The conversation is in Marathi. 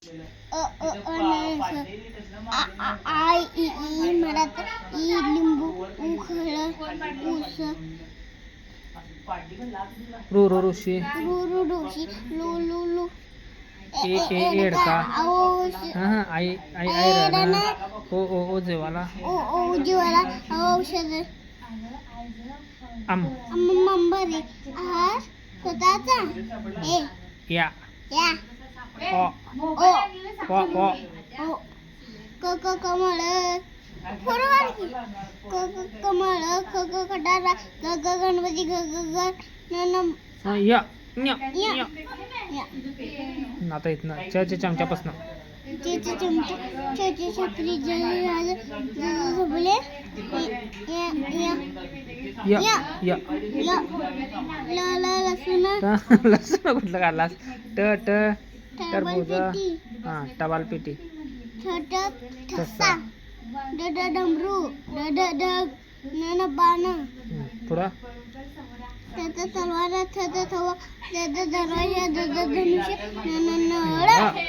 अननस आय ई मराठी ई लिंबू ऊस रू ऋषी रू ऋषी लू लू लू एडका औष आई आयरन ओ जेवाला जीवाला औषध मंबरी आहार स्वतःचा या या ओ कमळ कमळ कटारा गणपती या आता इथनं चहाच्या चमच्यापासून छत्री लसूण लसूण कुठलं काढलास टरबूज टबाल पेटी ठसा डमरू बाण पुढं तलवार दरवाजा धनुष्य नळ